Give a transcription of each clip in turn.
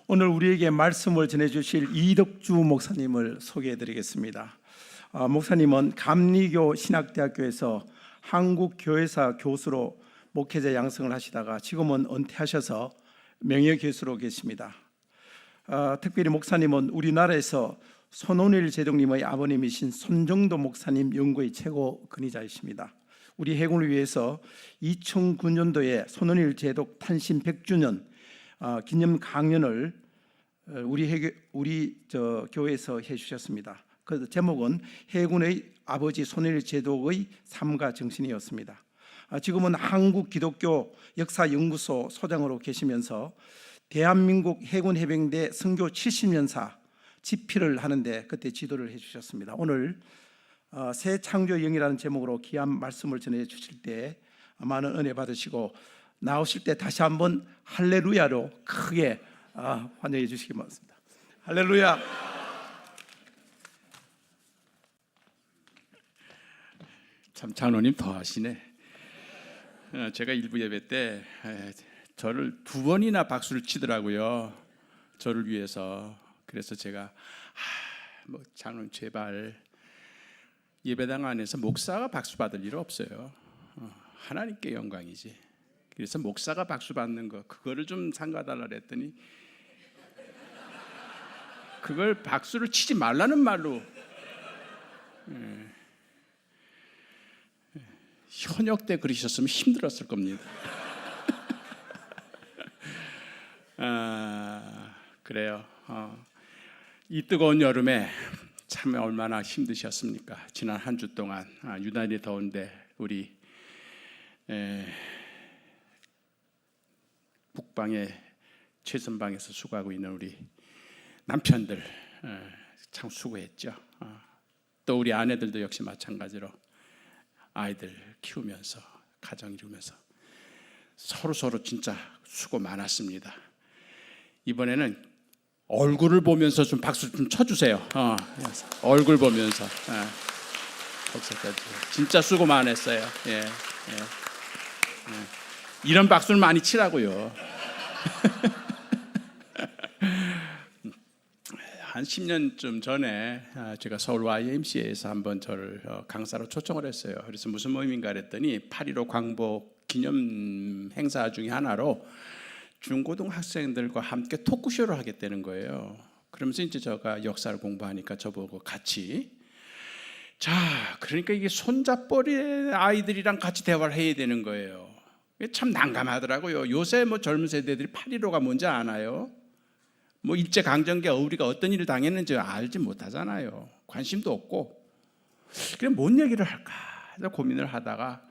오늘 우리에게 말씀을 전해주실 이덕주 목사님을 소개해드리겠습니다. 목사님은 감리교 신학대학교에서 한국교회사 교수로 목회자 양성을 하시다가 지금은 은퇴하셔서 명예교수로 계십니다. 특별히 목사님은 우리나라에서 손원일 제독님의 아버님이신 손정도 목사님 연구의 최고 근위자이십니다. 우리 해군을 위해서 2009년도에 손원일 제독 탄신 100주년 기념 강연을 우리 교회에서 해주셨습니다. 그 제목은 해군의 아버지 손원일 제독의 삶과 정신이었습니다. 지금은 한국 기독교 역사연구소 소장으로 계시면서 대한민국 해군 해병대 선교 70년사 집필을 하는데 그때 지도를 해주셨습니다. 오늘 새 창조의 영이라는 제목으로 귀한 말씀을 전해 주실 때 많은 은혜 받으시고 나오실 때 다시 한번 할렐루야로 크게 환영해 주시기 바랍니다. 할렐루야. 참 장로님 더 하시네. 제가 일부 예배 때 저를 2번이나 박수를 치더라고요. 저를 위해서. 그래서 제가 장로님 제발 예배당 안에서 목사가 박수 받을 일 없어요. 하나님께 영광이지. 그래서 목사가 박수 받는 거 그거를 좀 삼가달라 그랬더니 그걸 박수를 치지 말라는 말로 현역 때 그러셨으면 힘들었을 겁니다. 그래요. 이 뜨거운 여름에 참 얼마나 힘드셨습니까? 지난 한 주 동안 유난히 더운데 우리 북방의 최선방에서 수고하고 있는 우리 남편들 참 수고했죠. 또 우리 아내들도 역시 마찬가지로 아이들 키우면서 가정 이루면서 서로 진짜 수고 많았습니다. 이번에는 얼굴을 보면서 좀 박수 좀 쳐주세요. 얼굴 보면서 진짜 수고 많았어요. 이런 박수를 많이 치라고요. 한 10년쯤 전에 제가 서울 YMCA에서 한번 저를 강사로 초청을 했어요. 그래서 무슨 모임인가 그랬더니 8.15 광복 기념 행사 중에 하나로 중고등학생들과 함께 토크쇼를 하겠다는 거예요. 그러면서 이제 제가 역사를 공부하니까 저보고 같이 그러니까 이게 손잡버린 아이들이랑 같이 대화를 해야 되는 거예요. 참 난감하더라고요. 요새 젊은 세대들이 8.15가 뭔지 아나요? 일제강점기에 우리가 어떤 일을 당했는지 알지 못하잖아요. 관심도 없고. 그럼 뭔 얘기를 할까 고민을 하다가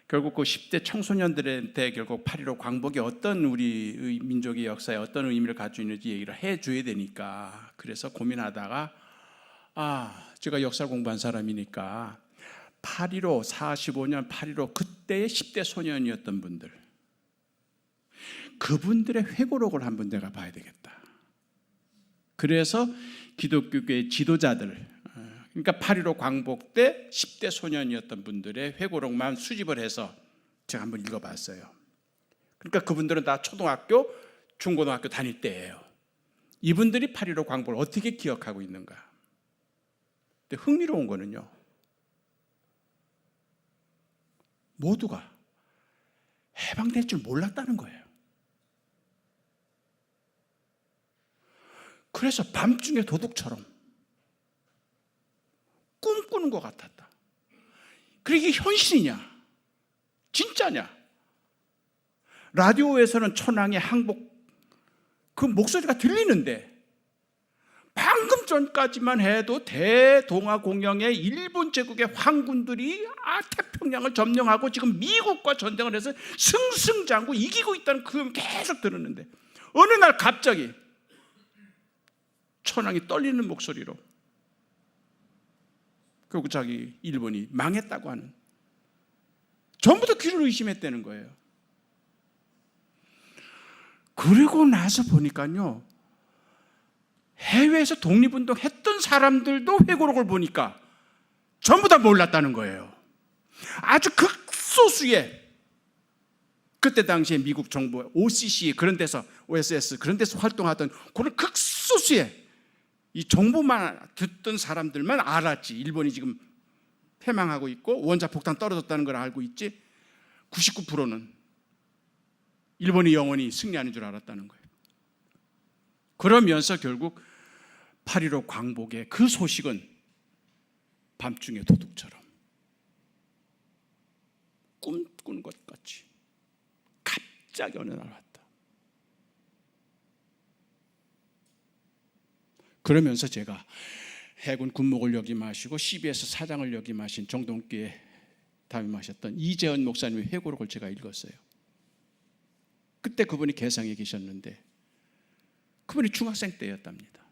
결국 그 10대 청소년들한테 결국 8.15 광복이 어떤 우리 민족의 역사에 어떤 의미를 가지고 있는지 얘기를 해줘야 되니까 그래서 고민하다가 제가 역사를 공부한 사람이니까 8.15 45년 8.15 그때의 10대 소년이었던 분들 그분들의 회고록을 한번 내가 봐야 되겠다. 그래서 기독교계의 지도자들 그러니까 8.15 광복 때 10대 소년이었던 분들의 회고록만 수집을 해서 제가 한번 읽어봤어요. 그러니까 그분들은 다 초등학교, 중고등학교 다닐 때예요. 이분들이 8.15 광복을 어떻게 기억하고 있는가. 근데 흥미로운 거는요. 모두가 해방될 줄 몰랐다는 거예요. 그래서 밤중에 도둑처럼 꿈꾸는 것 같았다. 그게 이게 현실이냐? 진짜냐? 라디오에서는 천황의 항복 그 목소리가 들리는데 방금 전까지만 해도 대동아공영의 일본 제국의 황군들이 태평양을 점령하고 지금 미국과 전쟁을 해서 승승장구 이기고 있다는 그 계속 들었는데 어느 날 갑자기 천황이 떨리는 목소리로 결국 자기 일본이 망했다고 하는 전부 다 귀를 의심했다는 거예요. 그리고 나서 보니까요 해외에서 독립운동 했던 사람들도 회고록을 보니까 전부 다 몰랐다는 거예요. 아주 극소수의 그때 당시에 미국 정부 OCC 그런 데서 OSS 그런 데서 활동하던 그런 극소수의 이 정보만 듣던 사람들만 알았지. 일본이 지금 패망하고 있고 원자 폭탄 떨어졌다는 걸 알고 있지. 99%는 일본이 영원히 승리하는 줄 알았다는 거예요. 그러면서 결국 8.15 광복의 그 소식은 밤중의 도둑처럼 꿈꾼 것 같이 갑자기 어느 날 왔다. 그러면서 제가 해군 군목을 역임하시고 CBS 사장을 역임하신 정동기에 담임하셨던 이재헌 목사님의 회고록을 제가 읽었어요. 그때 그분이 개성에 계셨는데 그분이 중학생 때였답니다.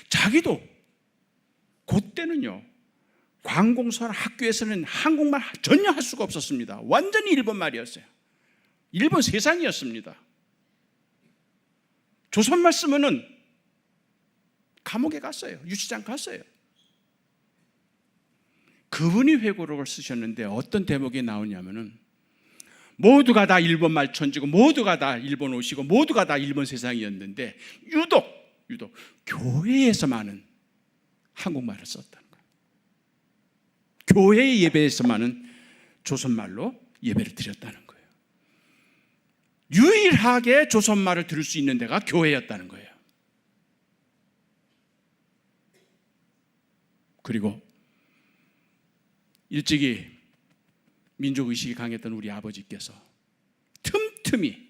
자기도 그때는요 관공서나 학교에서는 한국말 전혀 할 수가 없었습니다. 완전히 일본말이었어요. 일본 세상이었습니다. 조선말 쓰면은 감옥에 갔어요. 유치장 갔어요. 그분이 회고록을 쓰셨는데 어떤 대목이 나오냐면은 모두가 다 일본말 천지고 모두가 다 일본 옷이고 모두가 다 일본 세상이었는데 유독 교회에서만은 한국말을 썼다는 거예요. 교회 예배에서만은 조선말로 예배를 드렸다는 거예요. 유일하게 조선말을 들을 수 있는 데가 교회였다는 거예요. 그리고 일찍이 민족의식이 강했던 우리 아버지께서 틈틈이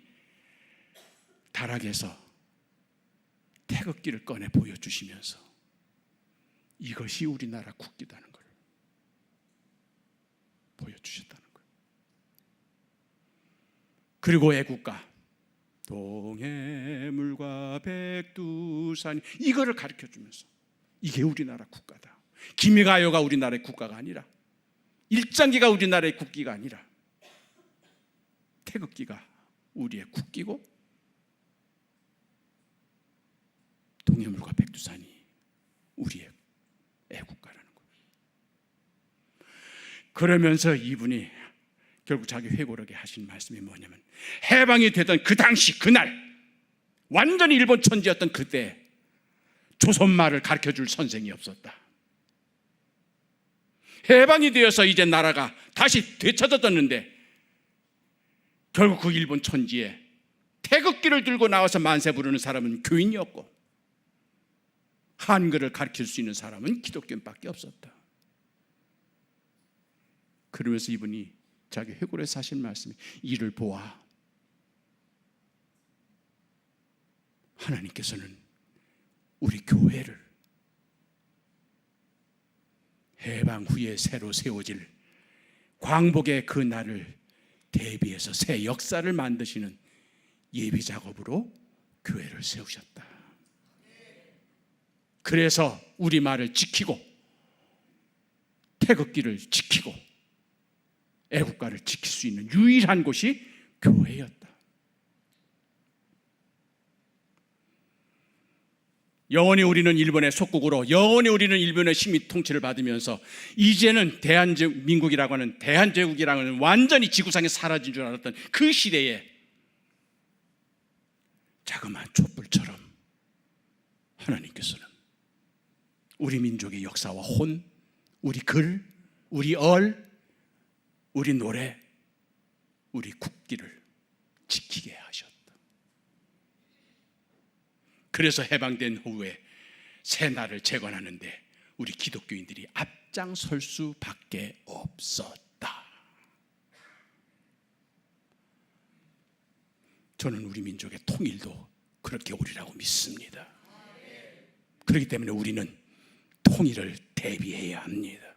다락에서 태극기를 꺼내 보여주시면서 이것이 우리나라 국기다는 걸 보여주셨다는 거예요. 그리고 애국가 동해물과 백두산 이거를 가르쳐주면서 이게 우리나라 국가다. 기미가요가 우리나라의 국가가 아니라 일장기가 우리나라의 국기가 아니라 태극기가 우리의 국기고 동해물과 백두산이 우리의 애국가라는 거예요. 그러면서 이분이 결국 자기 회고록에 하신 말씀이 뭐냐면 해방이 되던 그 당시 그날 완전히 일본 천지였던 그때 조선말을 가르쳐줄 선생이 없었다. 해방이 되어서 이제 나라가 다시 되찾아졌는데 결국 그 일본 천지에 태극기를 들고 나와서 만세 부르는 사람은 교인이었고 한글을 가르칠 수 있는 사람은 기독교인밖에 없었다. 그러면서 이분이 자기 회고록에서 하신 말씀이 이를 보아 하나님께서는 우리 교회를 해방 후에 새로 세워질 광복의 그 날을 대비해서 새 역사를 만드시는 예비 작업으로 교회를 세우셨다. 그래서 우리말을 지키고 태극기를 지키고 애국가를 지킬 수 있는 유일한 곳이 교회였다. 영원히 우리는 일본의 속국으로 영원히 우리는 일본의 식민 통치를 받으면서 이제는 대한민국이라고 하는 대한제국이라고 하는 완전히 지구상에 사라진 줄 알았던 그 시대에 자그마한 촛불처럼 하나님께서는 우리 민족의 역사와 혼, 우리 글, 우리 얼, 우리 노래, 우리 국기를 지키게 하셨다. 그래서 해방된 후에 새 날을 재건하는데 우리 기독교인들이 앞장설 수밖에 없었다. 저는 우리 민족의 통일도 그렇게 오리라고 믿습니다. 그렇기 때문에 우리는 통일을 대비해야 합니다.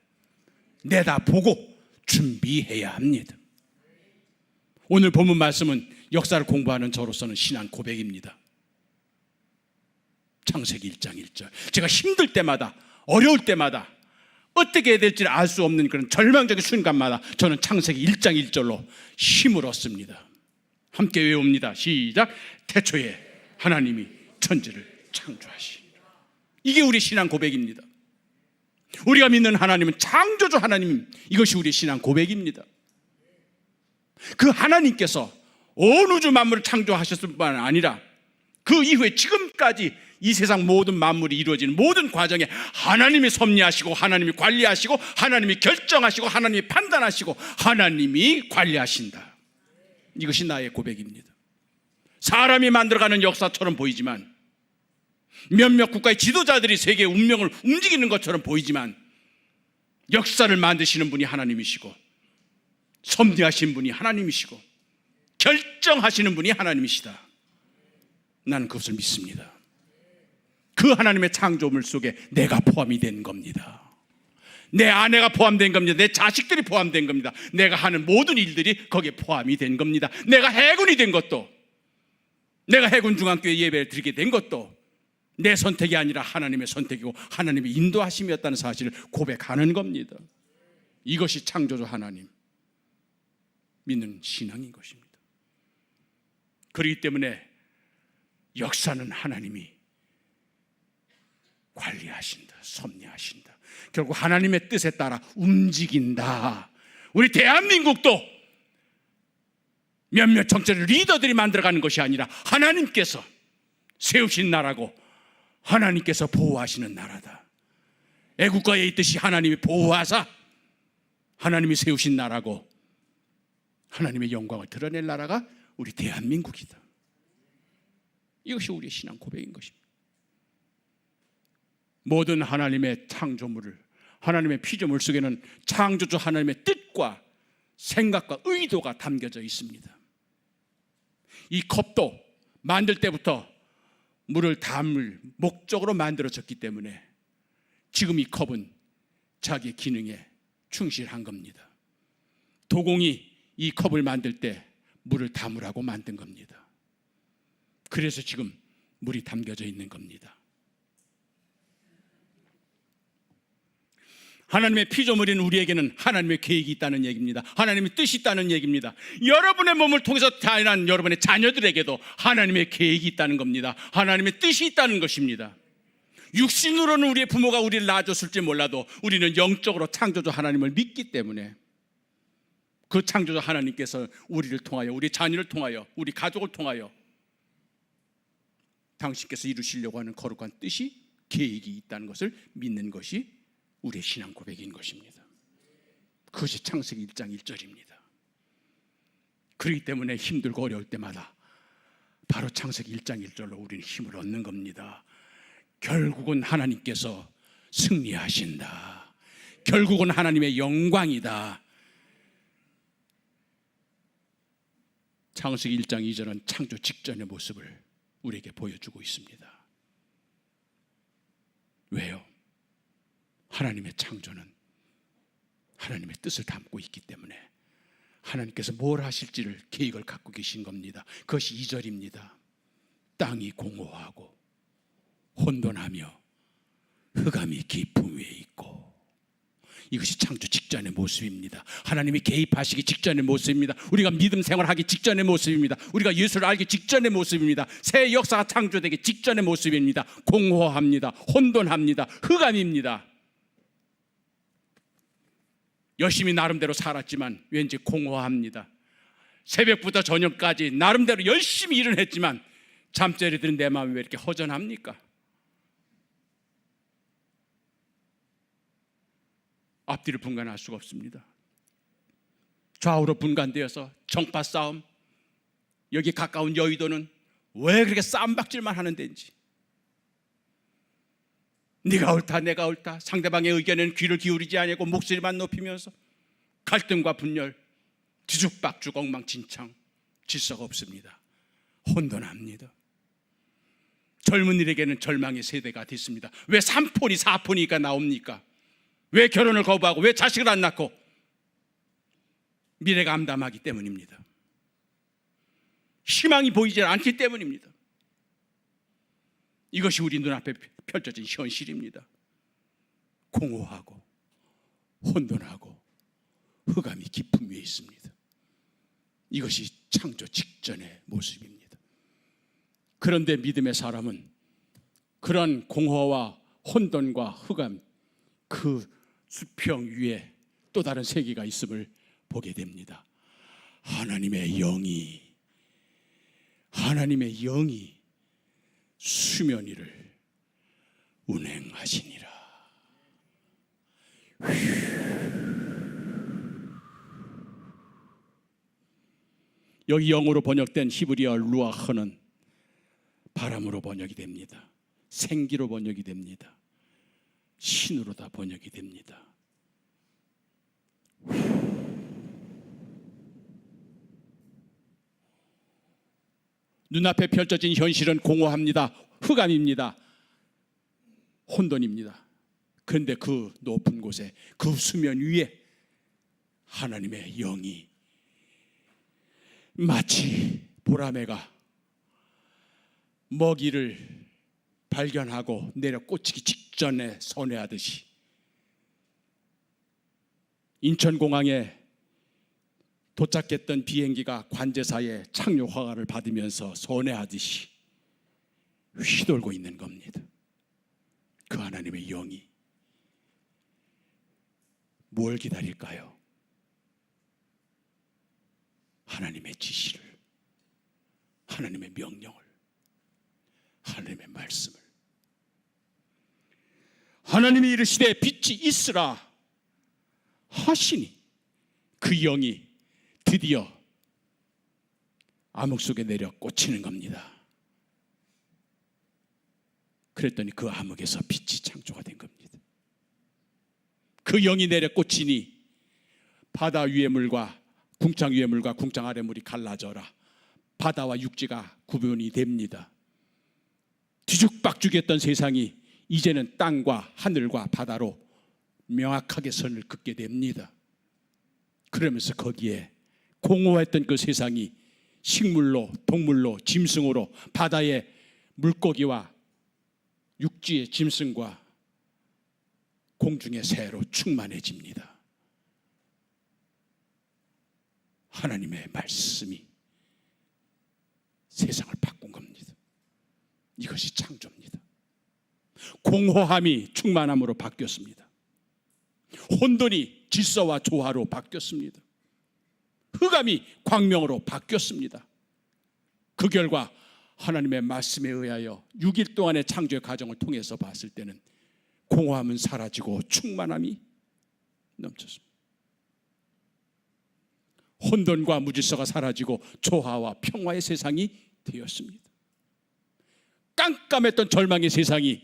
내다보고 준비해야 합니다. 오늘 본문 말씀은 역사를 공부하는 저로서는 신앙 고백입니다. 창세기 1장 1절. 제가 힘들 때마다 어려울 때마다 어떻게 해야 될지를 알 수 없는 그런 절망적인 순간마다 저는 창세기 1장 1절로 힘을 얻습니다. 함께 외웁니다. 시작. 태초에 하나님이 천지를 창조하시니라. 이게 우리 신앙 고백입니다. 우리가 믿는 하나님은 창조주 하나님, 이것이 우리 신앙 고백입니다. 그 하나님께서 온 우주 만물을 창조하셨을 뿐만 아니라 그 이후에 지금까지 이 세상 모든 만물이 이루어지는 모든 과정에 하나님이 섭리하시고 하나님이 관리하시고 하나님이 결정하시고 하나님이 판단하시고 하나님이 관리하신다. 이것이 나의 고백입니다. 사람이 만들어가는 역사처럼 보이지만, 몇몇 국가의 지도자들이 세계의 운명을 움직이는 것처럼 보이지만, 역사를 만드시는 분이 하나님이시고 섭리하신 분이 하나님이시고 결정하시는 분이 하나님이시다. 나는 그것을 믿습니다. 그 하나님의 창조물 속에 내가 포함이 된 겁니다. 내 아내가 포함된 겁니다. 내 자식들이 포함된 겁니다. 내가 하는 모든 일들이 거기에 포함이 된 겁니다. 내가 해군이 된 것도, 내가 해군 중앙교회 예배를 드리게 된 것도 내 선택이 아니라 하나님의 선택이고 하나님의 인도하심이었다는 사실을 고백하는 겁니다. 이것이 창조주 하나님 믿는 신앙인 것입니다. 그렇기 때문에 역사는 하나님이 관리하신다, 섭리하신다. 결국 하나님의 뜻에 따라 움직인다. 우리 대한민국도 몇몇 정치적 리더들이 만들어가는 것이 아니라 하나님께서 세우신 나라고 하나님께서 보호하시는 나라다. 애국가에 있듯이 하나님이 보호하사 하나님이 세우신 나라고 하나님의 영광을 드러낼 나라가 우리 대한민국이다. 이것이 우리의 신앙 고백인 것입니다. 모든 하나님의 창조물을, 하나님의 피조물 속에는 창조주 하나님의 뜻과 생각과 의도가 담겨져 있습니다. 이 컵도 만들 때부터 물을 담을 목적으로 만들어졌기 때문에 지금 이 컵은 자기의 기능에 충실한 겁니다. 도공이 이 컵을 만들 때 물을 담으라고 만든 겁니다. 그래서 지금 물이 담겨져 있는 겁니다. 하나님의 피조물인 우리에게는 하나님의 계획이 있다는 얘기입니다. 하나님의 뜻이 있다는 얘기입니다. 여러분의 몸을 통해서 태어난 여러분의 자녀들에게도 하나님의 계획이 있다는 겁니다. 하나님의 뜻이 있다는 것입니다. 육신으로는 우리의 부모가 우리를 낳아줬을지 몰라도 우리는 영적으로 창조주 하나님을 믿기 때문에 그 창조주 하나님께서 우리를 통하여, 우리 자녀를 통하여, 우리 가족을 통하여 당신께서 이루시려고 하는 거룩한 뜻이, 계획이 있다는 것을 믿는 것이 우리의 신앙 고백인 것입니다. 그것이 창세기 1장 1절입니다. 그렇기 때문에 힘들고 어려울 때마다 바로 창세기 1장 1절로 우리는 힘을 얻는 겁니다. 결국은 하나님께서 승리하신다. 결국은 하나님의 영광이다. 창세기 1장 2절은 창조 직전의 모습을 우리에게 보여주고 있습니다. 왜요? 하나님의 창조는 하나님의 뜻을 담고 있기 때문에 하나님께서 뭘 하실지를 계획을 갖고 계신 겁니다. 그것이 2절입니다. 땅이 공허하고 혼돈하며 흑암이 깊음 위에 있고, 이것이 창조 직전의 모습입니다. 하나님이 개입하시기 직전의 모습입니다. 우리가 믿음 생활하기 직전의 모습입니다. 우리가 예수를 알기 직전의 모습입니다. 새 역사가 창조되기 직전의 모습입니다. 공허합니다. 혼돈합니다. 흑암입니다. 열심히 나름대로 살았지만 왠지 공허합니다. 새벽부터 저녁까지 나름대로 열심히 일을 했지만 잠자리 드는 내 마음이 왜 이렇게 허전합니까? 앞뒤를 분간할 수가 없습니다. 좌우로 분간되어서 정파 싸움, 여기 가까운 여의도는 왜 그렇게 싸움박질만 하는 데인지, 네가 옳다 내가 옳다, 상대방의 의견에는 귀를 기울이지 아니하고 목소리만 높이면서 갈등과 분열, 뒤죽박죽, 엉망진창, 질서가 없습니다. 혼돈합니다. 젊은이들에게는 절망의 세대가 됐습니다. 왜 3폰이 4폰이가 나옵니까? 왜 결혼을 거부하고 왜 자식을 안 낳고? 미래가 암담하기 때문입니다. 희망이 보이지 않기 때문입니다. 이것이 우리 눈앞에 펼쳐진 현실입니다. 공허하고 혼돈하고 흑암이 깊음 위에 있습니다. 이것이 창조 직전의 모습입니다. 그런데 믿음의 사람은 그런 공허와 혼돈과 흑암, 그 수평 위에 또 다른 세계가 있음을 보게 됩니다. 하나님의 영이 수면 위를 운행하시니라. 여기 영어로 번역된 히브리어 루아흐는 바람으로 번역이 됩니다. 생기로 번역이 됩니다. 신으로 다 번역이 됩니다. 눈앞에 펼쳐진 현실은 공허합니다. 흑암입니다. 혼돈입니다. 그런데 그 높은 곳에, 그 수면 위에 하나님의 영이 마치 보라매가 먹이를 발견하고 내려 꽂히기 직전에 선회하듯이, 인천공항에 도착했던 비행기가 관제사의 착륙 허가를 받으면서 선회하듯이 휘돌고 있는 겁니다. 그 하나님의 영이 뭘 기다릴까요? 하나님의 지시를, 하나님의 명령을, 하나님의 말씀을. 하나님이 이르시되 빛이 있으라 하시니 그 영이 드디어 암흑 속에 내려 꽂히는 겁니다. 그랬더니 그 암흑에서 빛이 창조가 된 겁니다. 그 영이 내려 꽂히니 바다 위의 물과 궁창 위의 물과 궁창 아래 물이 갈라져라. 바다와 육지가 구분이 됩니다. 뒤죽박죽했던 세상이 이제는 땅과 하늘과 바다로 명확하게 선을 긋게 됩니다. 그러면서 거기에 공허했던 그 세상이 식물로, 동물로, 짐승으로, 바다의 물고기와 육지의 짐승과 공중의 새로 충만해집니다. 하나님의 말씀이 세상을 바꾼 겁니다. 이것이 창조입니다. 공허함이 충만함으로 바뀌었습니다. 혼돈이 질서와 조화로 바뀌었습니다. 흑암이 광명으로 바뀌었습니다. 그 결과 하나님의 말씀에 의하여 6일 동안의 창조의 과정을 통해서 봤을 때는 공허함은 사라지고 충만함이 넘쳤습니다. 혼돈과 무질서가 사라지고 조화와 평화의 세상이 되었습니다. 깜깜했던 절망의 세상이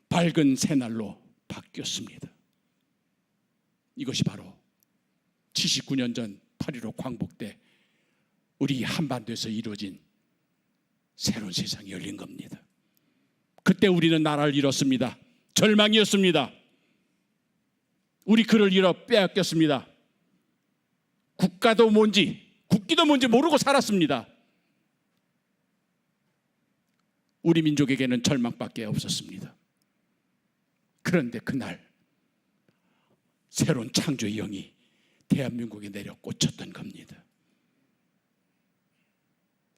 밝은 새날로 바뀌었습니다. 이것이 바로 79년 전 8.15 광복 때 우리 한반도에서 이루어진 새로운 세상이 열린 겁니다. 그때 우리는 나라를 잃었습니다. 절망이었습니다. 우리 그를 잃어 빼앗겼습니다. 국가도 뭔지, 국기도 뭔지 모르고 살았습니다. 우리 민족에게는 절망밖에 없었습니다. 그런데 그날 새로운 창조의 영이 대한민국에 내려 꽂혔던 겁니다.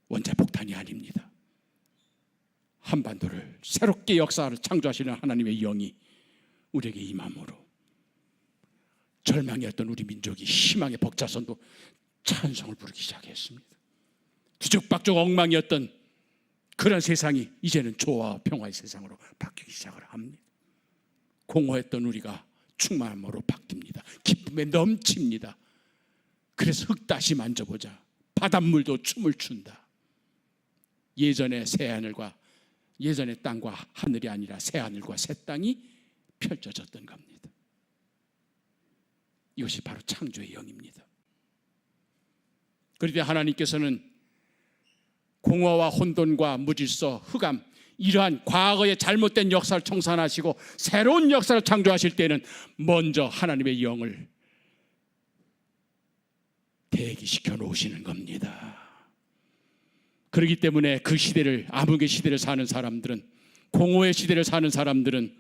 원자폭탄이 아닙니다. 한반도를 새롭게 역사를 창조하시는 하나님의 영이 우리에게 임함으로 절망이었던 우리 민족이 희망의 벅차선도 찬송을 부르기 시작했습니다. 뒤죽박죽 엉망이었던 그런 세상이 이제는 조화와 평화의 세상으로 바뀌기 시작을 합니다. 공허했던 우리가 충만함으로 바뀝니다. 기쁨에 넘칩니다. 그래서 흙 다시 만져보자. 바닷물도 춤을 춘다. 예전의 새하늘과 예전의 땅과 하늘이 아니라 새하늘과 새 땅이 펼쳐졌던 겁니다. 이것이 바로 창조의 영입니다. 그런데 하나님께서는 공허와 혼돈과 무질서, 흑암, 이러한 과거의 잘못된 역사를 청산하시고 새로운 역사를 창조하실 때는 먼저 하나님의 영을 대기시켜 놓으시는 겁니다. 그렇기 때문에 그 시대를, 암흑의 시대를 사는 사람들은, 공허의 시대를 사는 사람들은,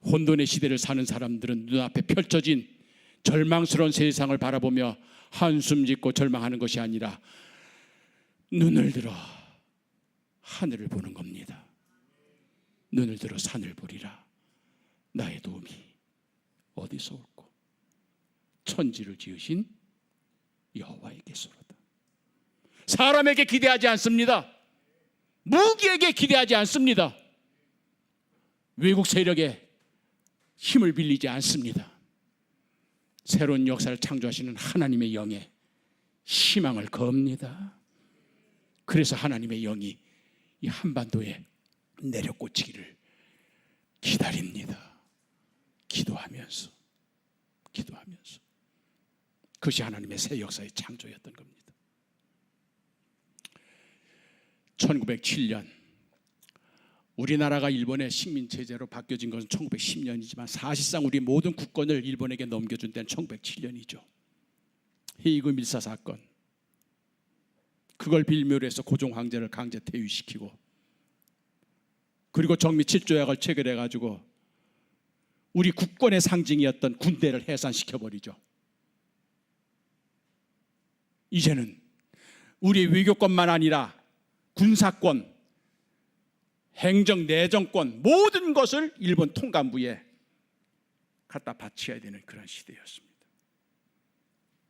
혼돈의 시대를 사는 사람들은 눈앞에 펼쳐진 절망스러운 세상을 바라보며 한숨 짓고 절망하는 것이 아니라 눈을 들어 하늘을 보는 겁니다. 눈을 들어 산을 보리라. 나의 도움이 어디서 올꼬? 천지를 지으신 여호와에게서로다. 사람에게 기대하지 않습니다. 무기에게 기대하지 않습니다. 외국 세력에 힘을 빌리지 않습니다. 새로운 역사를 창조하시는 하나님의 영에 희망을 겁니다. 그래서 하나님의 영이 이 한반도에 내려꽂히기를 기다립니다. 기도하면서 그것이 하나님의 새 역사의 창조였던 겁니다. 1907년 우리나라가 일본의 식민 체제로 바뀌어진 것은 1910년이지만 사실상 우리 모든 국권을 일본에게 넘겨준 때는 1907년이죠. 헤이그 밀사 사건, 그걸 빌미로 해서 고종 황제를 강제 퇴위시키고, 그리고 정미 7조약을 체결해 가지고 우리 국권의 상징이었던 군대를 해산시켜버리죠. 이제는 우리의 외교권만 아니라 군사권, 행정, 내정권 모든 것을 일본 통감부에 갖다 바쳐야 되는 그런 시대였습니다.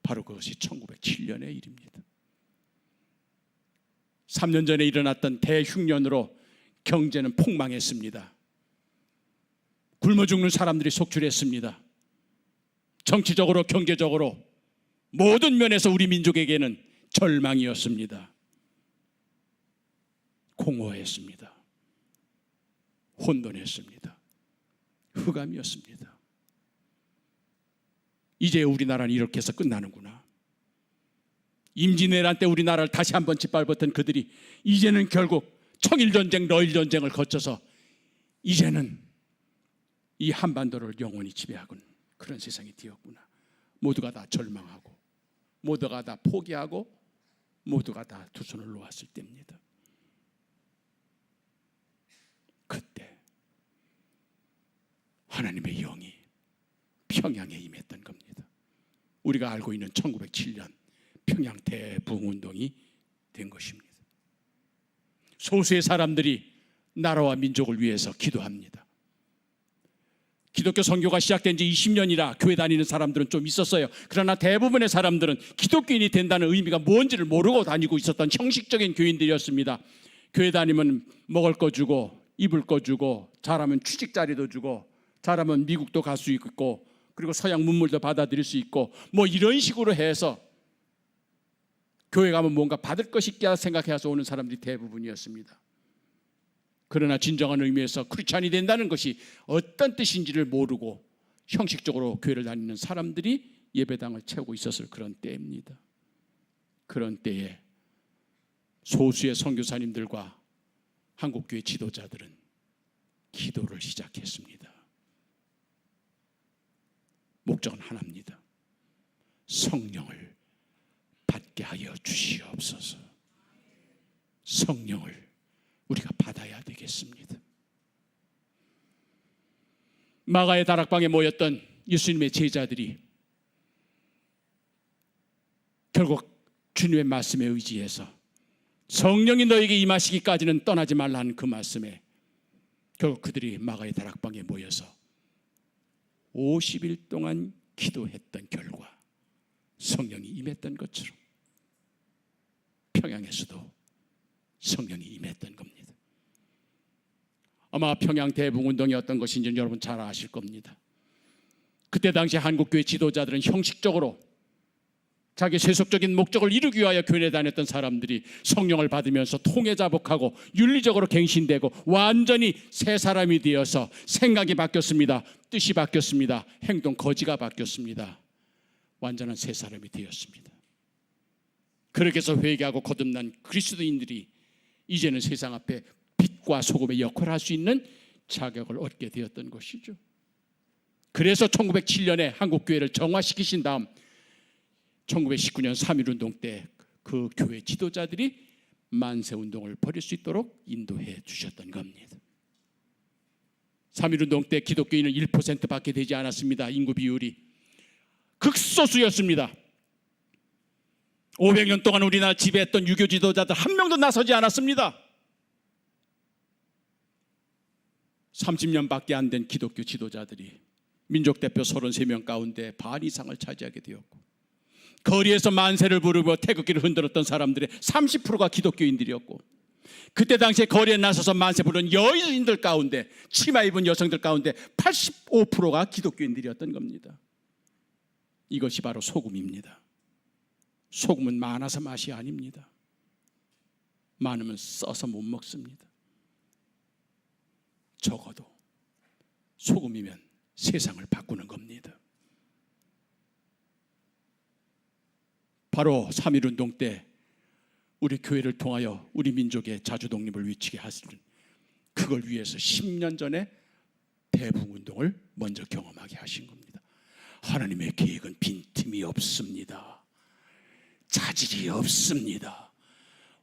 바로 그것이 1907년의 일입니다. 3년 전에 일어났던 대흉년으로 경제는 폭망했습니다. 굶어 죽는 사람들이 속출했습니다. 정치적으로, 경제적으로 모든 면에서 우리 민족에게는 절망이었습니다. 공허했습니다. 혼돈했습니다. 흑암이었습니다. 이제 우리나라는 이렇게 해서 끝나는구나. 임진왜란 때 우리나라를 다시 한번 짓밟았던 그들이 이제는 결국 청일전쟁, 러일전쟁을 거쳐서 이제는 이 한반도를 영원히 지배하군 그런 세상이 되었구나. 모두가 다 절망하고, 모두가 다 포기하고, 모두가 다 두 손을 놓았을 때입니다. 그때 하나님의 영이 평양에 임했던 겁니다. 우리가 알고 있는 1907년 평양 대부흥운동이 된 것입니다. 소수의 사람들이 나라와 민족을 위해서 기도합니다. 기독교 선교가 시작된 지 20년이라 교회 다니는 사람들은 좀 있었어요. 그러나 대부분의 사람들은 기독교인이 된다는 의미가 뭔지를 모르고 다니고 있었던 형식적인 교인들이었습니다. 교회 다니면 먹을 거 주고, 입을 거 주고, 잘하면 취직 자리도 주고, 잘하면 미국도 갈 수 있고, 그리고 서양 문물도 받아들일 수 있고, 뭐 이런 식으로 해서 교회 가면 뭔가 받을 것이 있게 생각해서 오는 사람들이 대부분이었습니다. 그러나 진정한 의미에서 크리스찬이 된다는 것이 어떤 뜻인지를 모르고 형식적으로 교회를 다니는 사람들이 예배당을 채우고 있었을 그런 때입니다. 그런 때에 소수의 선교사님들과 한국교회 지도자들은 기도를 시작했습니다. 목적은 하나입니다. 성령을 받게 하여 주시옵소서. 성령을 우리가 받아야 되겠습니다. 마가의 다락방에 모였던 예수님의 제자들이 결국 주님의 말씀에 의지해서 성령이 너에게 임하시기까지는 떠나지 말라는 그 말씀에 결국 그들이 마가의 다락방에 모여서 50일 동안 기도했던 결과 성령이 임했던 것처럼 평양에서도 성령이 임했던 겁니다. 아마 평양 대붕운동이 어떤 것인지 여러분 잘 아실 겁니다. 그때 당시 한국교회 지도자들은 형식적으로 자기 세속적인 목적을 이루기 위하여 교회에 다녔던 사람들이 성령을 받으면서 통회자복하고 윤리적으로 갱신되고 완전히 새 사람이 되어서 생각이 바뀌었습니다. 뜻이 바뀌었습니다. 행동 거지가 바뀌었습니다. 완전한 새 사람이 되었습니다. 그렇게 해서 회개하고 거듭난 그리스도인들이 이제는 세상 앞에 빛과 소금의 역할을 할 수 있는 자격을 얻게 되었던 것이죠. 그래서 1907년에 한국교회를 정화시키신 다음 1919년 3.1운동 때 그 교회 지도자들이 만세운동을 벌일 수 있도록 인도해 주셨던 겁니다. 3.1운동 때 기독교인은 1%밖에 되지 않았습니다. 인구 비율이 극소수였습니다. 500년 동안 우리나라 지배했던 유교 지도자들 한 명도 나서지 않았습니다. 30년밖에 안 된 기독교 지도자들이 민족대표 33명 가운데 반 이상을 차지하게 되었고, 거리에서 만세를 부르고 태극기를 흔들었던 사람들의 30%가 기독교인들이었고, 그때 당시에 거리에 나서서 만세 부르는 여인들 가운데, 치마 입은 여성들 가운데 85%가 기독교인들이었던 겁니다. 이것이 바로 소금입니다. 소금은 많아서 맛이 아닙니다. 많으면 써서 못 먹습니다. 적어도 소금이면 세상을 바꾸는 겁니다. 바로 3.1운동 때 우리 교회를 통하여 우리 민족의 자주독립을 외치게 하시는, 그걸 위해서 10년 전에 대북운동을 먼저 경험하게 하신 겁니다. 하나님의 계획은 빈틈이 없습니다. 자질이 없습니다.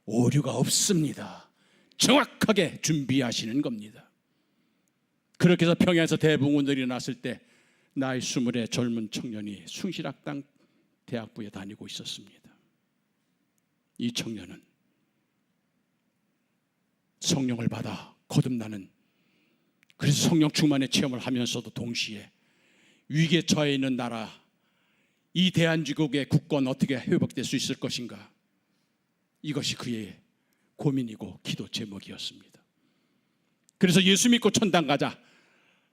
오류가 없습니다. 정확하게 준비하시는 겁니다. 그렇게 해서 평양에서 대북운동이 일어났을 때 나이 20의 젊은 청년이 숭실학당 대학부에 다니고 있었습니다. 이 청년은 성령을 받아 거듭나는, 그래서 성령 충만의 체험을 하면서도 동시에 위기에 처해 있는 나라, 이 대한민국의 국권 어떻게 회복될 수 있을 것인가, 이것이 그의 고민이고 기도 제목이었습니다. 그래서 예수 믿고 천당 가자,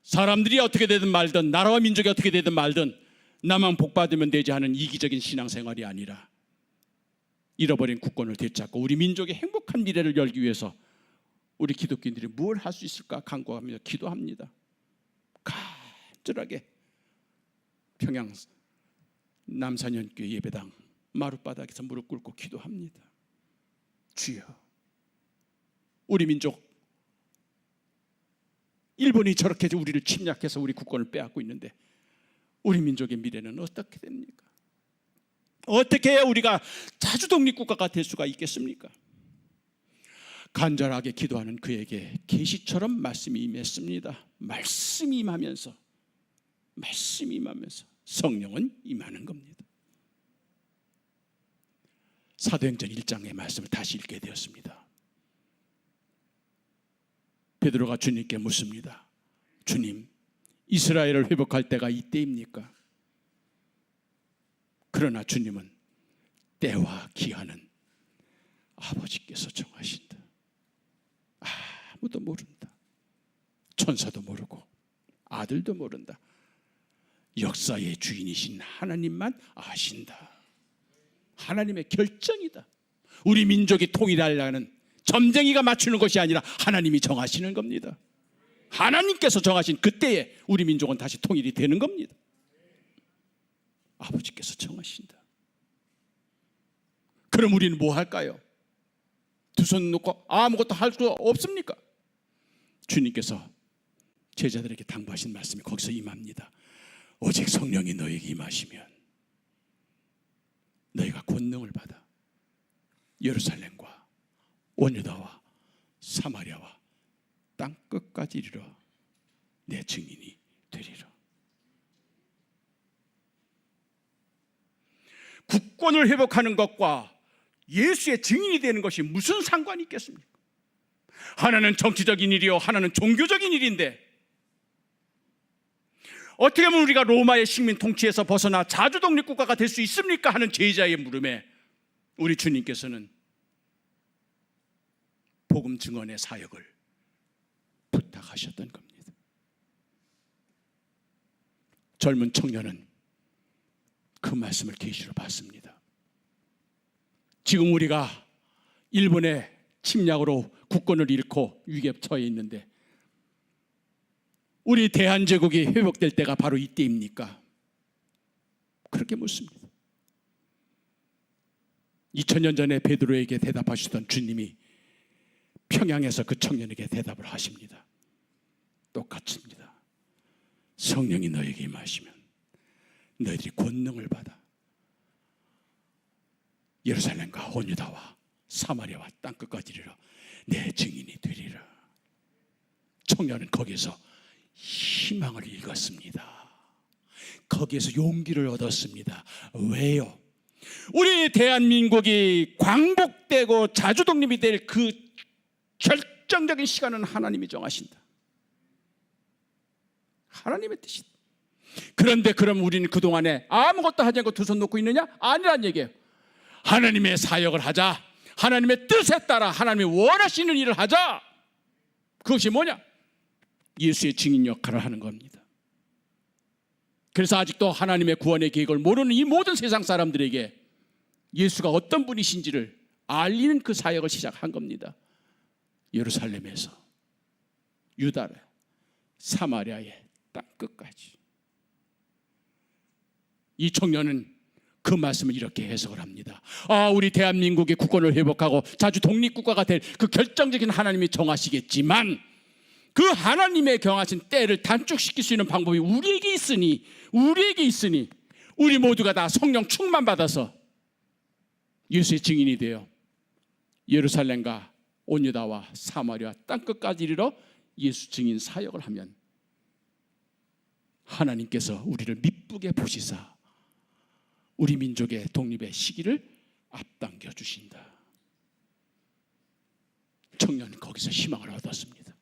사람들이 어떻게 되든 말든, 나라와 민족이 어떻게 되든 말든 나만 복받으면 되지 하는 이기적인 신앙생활이 아니라 잃어버린 국권을 되찾고 우리 민족의 행복한 미래를 열기 위해서 우리 기독교인들이 뭘 할 수 있을까 간구하며 기도합니다. 간절하게 평양 남산연교회 예배당 마룻바닥에서 무릎 꿇고 기도합니다. 주여, 우리 민족, 일본이 저렇게 우리를 침략해서 우리 국권을 빼앗고 있는데 우리 민족의 미래는 어떻게 됩니까? 어떻게 해야 우리가 자주독립국가가 될 수가 있겠습니까? 간절하게 기도하는 그에게 계시처럼 말씀이 임했습니다. 말씀이 임하면서 성령은 임하는 겁니다. 사도행전 1장의 말씀을 다시 읽게 되었습니다. 베드로가 주님께 묻습니다. 주님, 이스라엘을 회복할 때가 이때입니까? 그러나 주님은 때와 기한은 아버지께서 정하신다. 아무도 모른다. 천사도 모르고 아들도 모른다. 역사의 주인이신 하나님만 아신다. 하나님의 결정이다. 우리 민족이 통일하려는 점쟁이가 맞추는 것이 아니라 하나님이 정하시는 겁니다. 하나님께서 정하신 그때에 우리 민족은 다시 통일이 되는 겁니다. 아버지께서 정하신다. 그럼 우리는 뭐 할까요? 두 손 놓고 아무것도 할 수 없습니까? 주님께서 제자들에게 당부하신 말씀이 거기서 임합니다. 오직 성령이 너에게 임하시면 너희가 권능을 받아 예루살렘과 온 유다와 사마리아와 땅 끝까지 이르러 내 증인이 되리라. 국권을 회복하는 것과 예수의 증인이 되는 것이 무슨 상관이 있겠습니까? 하나는 정치적인 일이요, 하나는 종교적인 일인데 어떻게 하면 우리가 로마의 식민 통치에서 벗어나 자주독립국가가 될 수 있습니까? 하는 제자의 물음에 우리 주님께서는 복음 증언의 사역을 부탁하셨던 겁니다. 젊은 청년은 그 말씀을 계시로 받습니다. 지금 우리가 일본의 침략으로 국권을 잃고 위기에 처해 있는데 우리 대한제국이 회복될 때가 바로 이때입니까? 그렇게 묻습니다. 2000년 전에 베드로에게 대답하시던 주님이 평양에서 그 청년에게 대답을 하십니다. 똑같습니다. 성령이 너에게 임하시면 너희들이 권능을 받아 예루살렘과 온 유다와 사마리아와 땅끝까지 이르러 내 증인이 되리라. 청년은 거기에서 희망을 읽었습니다. 거기에서 용기를 얻었습니다. 왜요? 우리 대한민국이 광복되고 자주독립이 될 그 결정적인 시간은 하나님이 정하신다. 하나님의 뜻이다. 그런데 그럼 우리는 그동안에 아무것도 하지 않고 두 손 놓고 있느냐? 아니란 얘기예요. 하나님의 사역을 하자. 하나님의 뜻에 따라 하나님이 원하시는 일을 하자. 그것이 뭐냐? 예수의 증인 역할을 하는 겁니다. 그래서 아직도 하나님의 구원의 계획을 모르는 이 모든 세상 사람들에게 예수가 어떤 분이신지를 알리는 그 사역을 시작한 겁니다. 예루살렘에서 유다라 사마리아의 땅끝까지. 이 청년은 그 말씀을 이렇게 해석을 합니다. 우리 대한민국의 국권을 회복하고 자주 독립국가가 될 그 결정적인 하나님이 정하시겠지만 그 하나님의 경하신 때를 단축시킬 수 있는 방법이 우리에게 있으니 우리 모두가 다 성령 충만 받아서 예수의 증인이 되어 예루살렘과 온 유다와 사마리아 땅끝까지 이르러 예수 증인 사역을 하면 하나님께서 우리를 미쁘게 보시사 우리 민족의 독립의 시기를 앞당겨 주신다. 청년은 거기서 희망을 얻었습니다.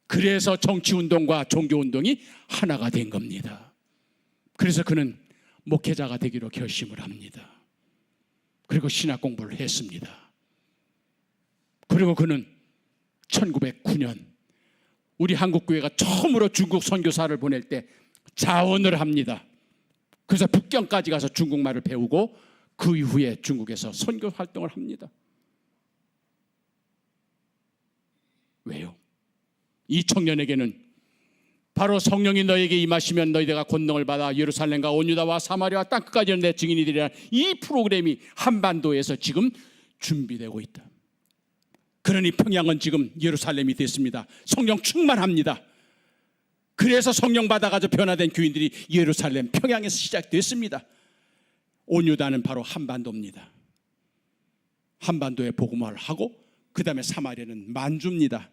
그래서 정치운동과 종교운동이 하나가 된 겁니다. 그래서 그는 목회자가 되기로 결심을 합니다. 그리고 신학 공부를 했습니다. 그리고 그는 1909년 우리 한국교회가 처음으로 중국 선교사를 보낼 때 자원을 합니다. 그래서 북경까지 가서 중국말을 배우고 그 이후에 중국에서 선교 활동을 합니다. 왜요? 이 청년에게는 바로 성령이 너에게 임하시면 너희가 권능을 받아 예루살렘과 온 유다와 사마리아 땅끝까지 내 증인이 되리라. 이 프로그램이 한반도에서 지금 준비되고 있다. 그러니 평양은 지금 예루살렘이 됐습니다. 성령 충만합니다. 그래서 성령 받아가지고 변화된 교인들이 예루살렘 평양에서 시작됐습니다. 온 유다는 바로 한반도입니다. 한반도에 복음화를 하고 그 다음에 사마리아는 만주입니다.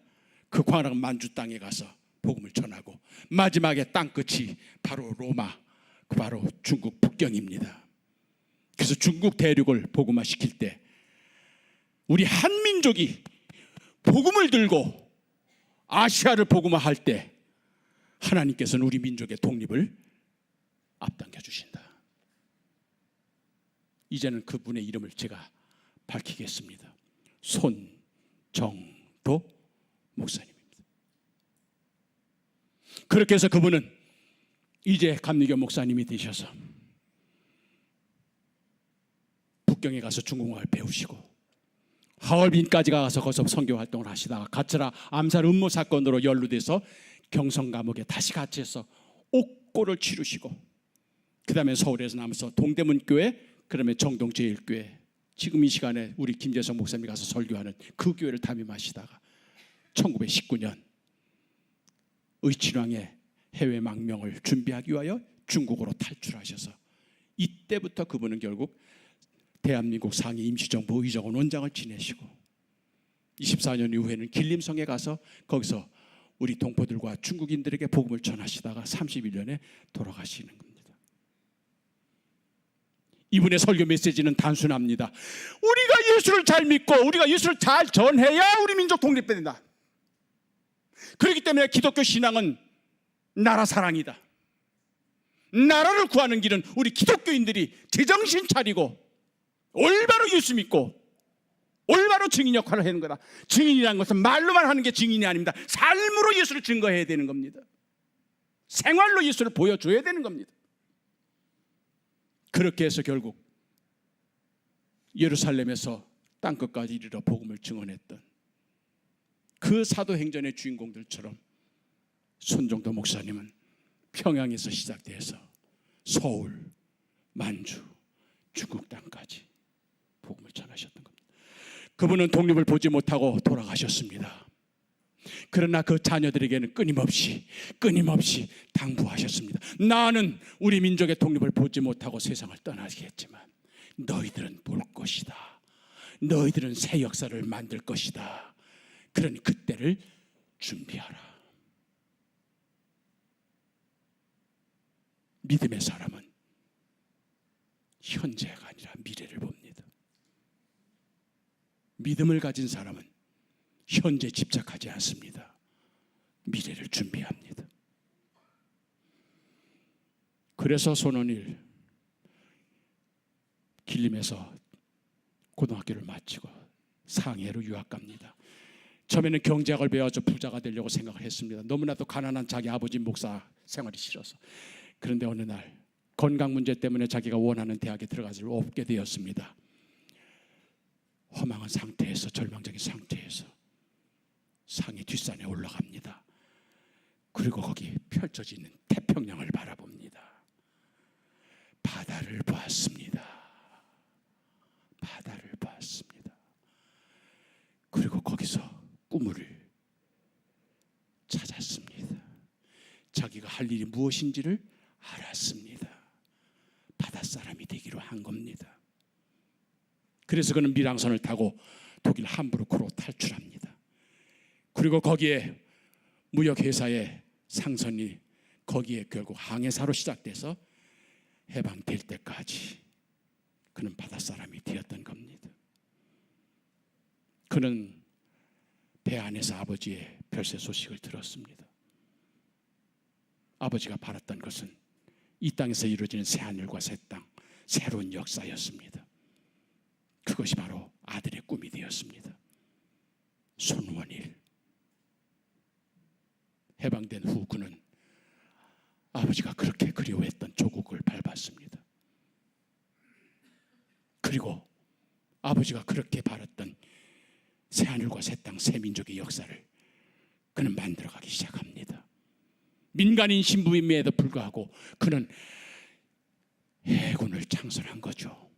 그 광활한 만주 땅에 가서 복음을 전하고 마지막에 땅끝이 바로 로마, 바로 중국 북경입니다. 그래서 중국 대륙을 복음화시킬 때 우리 한민족이 복음을 들고 아시아를 복음화할 때 하나님께서는 우리 민족의 독립을 앞당겨 주신다. 이제는 그분의 이름을 제가 밝히겠습니다. 손정도 목사님입니다. 그렇게 해서 그분은 이제 감리교 목사님이 되셔서 북경에 가서 중국어를 배우시고 하얼빈까지 가서 거기서 선교 활동을 하시다가 가츠라 암살 음모 사건으로 연루돼서 경성 감옥에 다시 갇혀서 옥고를 치르시고 그 다음에 서울에서 남아서 동대문 교회, 그다음에 정동제일교회, 지금 이 시간에 우리 김재성 목사님이 가서 설교하는 그 교회를 담임하시다가 1919년 의친왕의 해외 망명을 준비하기 위하여 중국으로 탈출하셔서 이때부터 그분은 결국 대한민국 상해 임시정부 의정원 원장을 지내시고 24년 이후에는 길림성에 가서 거기서 우리 동포들과 중국인들에게 복음을 전하시다가 31년에 돌아가시는 겁니다. 이분의 설교 메시지는 단순합니다. 우리가 예수를 잘 믿고 우리가 예수를 잘 전해야 우리 민족 독립된다. 그렇기 때문에 기독교 신앙은 나라 사랑이다. 나라를 구하는 길은 우리 기독교인들이 제정신 차리고 올바로 예수 믿고 올바로 증인 역할을 하는 거다. 증인이라는 것은 말로만 하는 게 증인이 아닙니다. 삶으로 예수를 증거해야 되는 겁니다. 생활로 예수를 보여줘야 되는 겁니다. 그렇게 해서 결국 예루살렘에서 땅끝까지 이르러 복음을 증언했던 그 사도행전의 주인공들처럼 손정도 목사님은 평양에서 시작돼서 서울, 만주, 중국 땅까지 복음을 전하셨던 겁니다. 그분은 독립을 보지 못하고 돌아가셨습니다. 그러나 그 자녀들에게는 끊임없이 당부하셨습니다. 나는 우리 민족의 독립을 보지 못하고 세상을 떠나겠지만 너희들은 볼 것이다. 너희들은 새 역사를 만들 것이다. 그러니 그때를 준비하라. 믿음의 사람은 현재가 아니라 미래를 봅니다. 믿음을 가진 사람은 현재 집착하지 않습니다. 미래를 준비합니다. 그래서 손원일 길림에서 고등학교를 마치고 상해로 유학 갑니다. 처음에는 경제학을 배워서 부자가 되려고 생각을 했습니다. 너무나도 가난한 자기 아버지 목사 생활이 싫어서. 그런데 어느 날 건강 문제 때문에 자기가 원하는 대학에 들어가지 를 없게 되었습니다. 허망한 상태에서, 절망적인 상태에서 상해 뒷산에 올라갑니다. 그리고 거기 펼쳐지는 태평양을 바라봅니다. 바다를 보았습니다. 바다를 보았습니다. 그리고 거기서 꿈을 찾았습니다. 자기가 할 일이 무엇인지를 알았습니다. 바닷사람이 되기로 한 겁니다. 그래서 그는 밀항선을 타고 독일 함부르크로 탈출합니다. 그리고 거기에 무역회사의 상선이 거기에 결국 항해사로 시작돼서 해방될 때까지 그는 바닷사람이 되었던 겁니다. 그는 배 안에서 아버지의 별세 소식을 들었습니다. 아버지가 바랐던 것은 이 땅에서 이루어지는 새하늘과 새 땅, 새로운 역사였습니다. 그것이 바로 아들의 꿈이 되었습니다. 손원일. 해방된 후 그는 아버지가 그렇게 그리워했던 조국을 밟았습니다. 그리고 아버지가 그렇게 바랐던 새하늘과 새 땅, 새 민족의 역사를 그는 만들어가기 시작합니다. 민간인 신부임에도 불구하고 그는 해군을 창설한 거죠.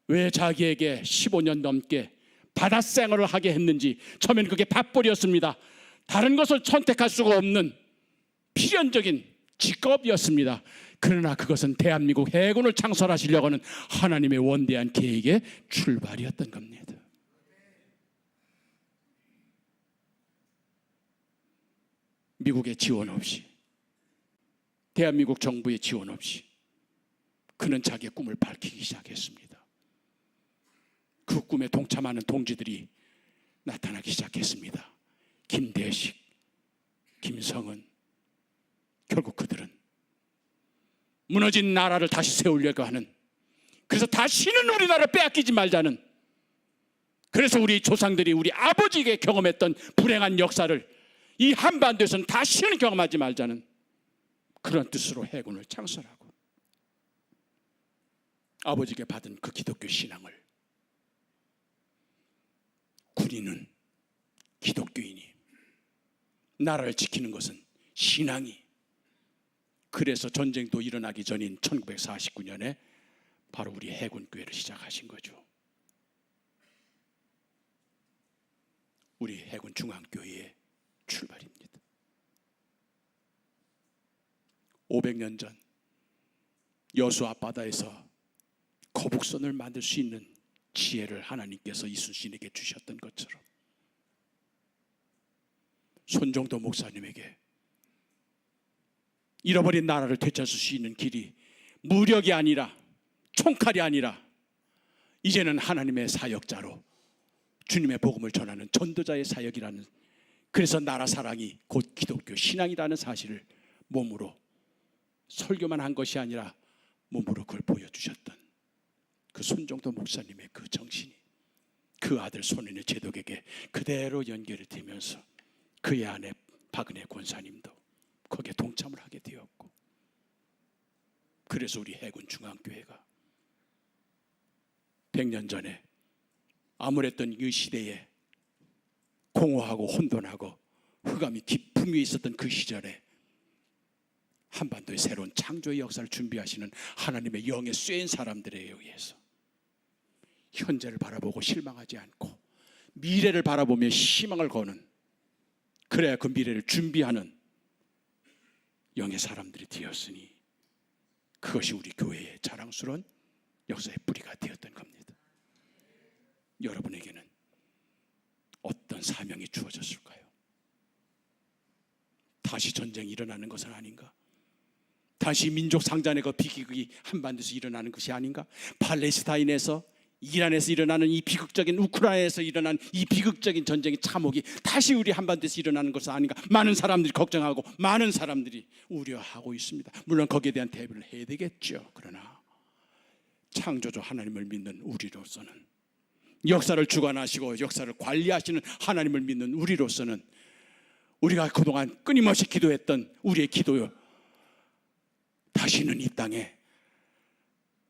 왜 자기에게 15년 넘게 바닷생활을 하게 했는지, 처음에는 그게 밥벌이였습니다. 다른 것을 선택할 수가 없는 필연적인 직업이었습니다. 그러나 그것은 대한민국 해군을 창설하시려고 하는 하나님의 원대한 계획의 출발이었던 겁니다. 미국의 지원 없이, 대한민국 정부의 지원 없이 그는 자기의 꿈을 밝히기 시작했습니다. 그 꿈에 동참하는 동지들이 나타나기 시작했습니다. 김대식, 김성은. 결국 그들은 무너진 나라를 다시 세우려고 하는, 그래서 다시는 우리나라를 빼앗기지 말자는, 그래서 우리 조상들이 우리 아버지에게 경험했던 불행한 역사를 이 한반도에서는 다시는 경험하지 말자는 그런 뜻으로 해군을 창설하고 아버지에게 받은 그 기독교 신앙을 군인은, 기독교인이, 나라를 지키는 것은 신앙이, 그래서 전쟁도 일어나기 전인 1949년에 바로 우리 해군교회를 시작하신 거죠. 우리 해군 중앙교회의 출발입니다. 500년 전 여수 앞바다에서 거북선을 만들 수 있는 지혜를 하나님께서 이순신에게 주셨던 것처럼 손정도 목사님에게 잃어버린 나라를 되찾을 수 있는 길이 무력이 아니라, 총칼이 아니라 이제는 하나님의 사역자로 주님의 복음을 전하는 전도자의 사역이라는, 그래서 나라 사랑이 곧 기독교 신앙이라는 사실을 몸으로, 설교만 한 것이 아니라 몸으로 그걸 보여주셨던 그 손정도 목사님의 그 정신이 그 아들 손인의 제독에게 그대로 연결이 되면서 그의 아내 박은혜 권사님도 거기에 동참을 하게 되었고, 그래서 우리 해군 중앙교회가 100년 전에 암울했던 이 시대에 공허하고 혼돈하고 흑암이 깊음 위에 있었던 그 시절에 한반도의 새로운 창조의 역사를 준비하시는 하나님의 영에 쇠인 사람들에 의해서 현재를 바라보고 실망하지 않고 미래를 바라보며 희망을 거는, 그래야 그 미래를 준비하는 영의 사람들이 되었으니 그것이 우리 교회의 자랑스러운 역사의 뿌리가 되었던 겁니다. 여러분에게는 어떤 사명이 주어졌을까요? 다시 전쟁이 일어나는 것은 아닌가? 다시 민족 상잔의 그 비극이 한반도에서 일어나는 것이 아닌가? 팔레스타인에서 이란에서 일어나는 이 비극적인, 우크라이나에서 일어난 이 비극적인 전쟁의 참혹이 다시 우리 한반도에서 일어나는 것은 아닌가, 많은 사람들이 걱정하고 많은 사람들이 우려하고 있습니다. 물론 거기에 대한 대비를 해야 되겠죠. 그러나 창조주 하나님을 믿는 우리로서는, 역사를 주관하시고 역사를 관리하시는 하나님을 믿는 우리로서는, 우리가 그동안 끊임없이 기도했던 우리의 기도요, 다시는 이 땅에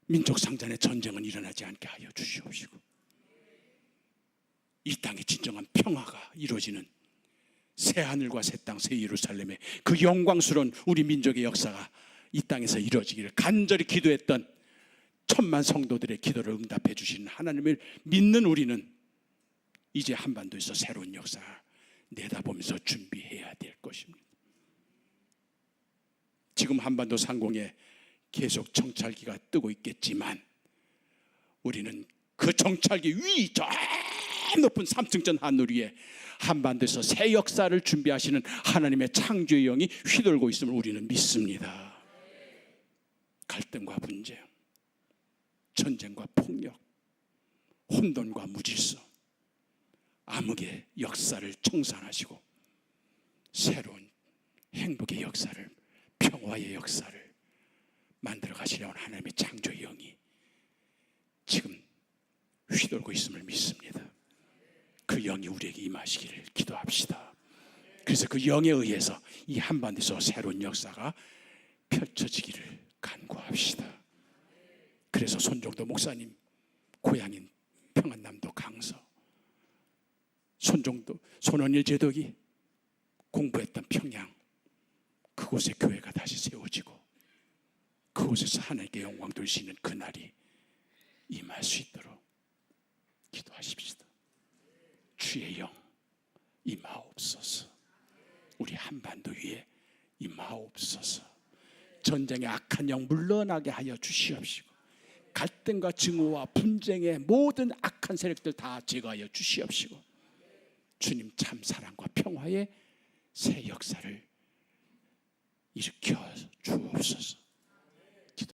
민족 상잔의 전쟁은 일어나지 않게 하여 주시옵시고, 이 땅에 진정한 평화가 이루어지는 새 하늘과 새 땅, 새 예루살렘의 그 영광스러운 우리 민족의 역사가 이 땅에서 이루어지기를 간절히 기도했던 천만 성도들의 기도를 응답해 주시는 하나님을 믿는 우리는 이제 한반도에서 새로운 역사를 내다보면서 준비해야 될 것입니다. 지금 한반도 상공에 계속 정찰기가 뜨고 있겠지만 우리는 그 정찰기 위 저 높은 3층전 하늘 위에 한반도에서 새 역사를 준비하시는 하나님의 창조의 영이 휘돌고 있음을 우리는 믿습니다. 갈등과 분쟁, 전쟁과 폭력, 혼돈과 무질서, 암흑의 역사를 청산하시고 새로운 행복의 역사를, 평화의 역사를 만들어 가시려는 하나님의 창조의 영이 지금 휘돌고 있음을 믿습니다. 그 영이 우리에게 임하시기를 기도합시다. 그래서 그 영에 의해서 이 한반도에서 새로운 역사가 펼쳐지기를 간구합시다. 그래서 손정도 목사님 고향인 평안남도 강서, 손원일 제독이 공부했던 평양, 그곳에 교회가 다시 세워지고 그곳에서 하나님께 영광 돌리시는 그날이 임할 수 있도록 기도하십시다. 주의 영 임하옵소서. 우리 한반도 위에 임하옵소서. 전쟁의 악한 영 물러나게 하여 주시옵시고 갈등과 증오와 분쟁의 모든 악한 세력들 다 제거하여 주시옵시고 주님 참 사랑과 평화의 새 역사를 일으켜 주옵소서.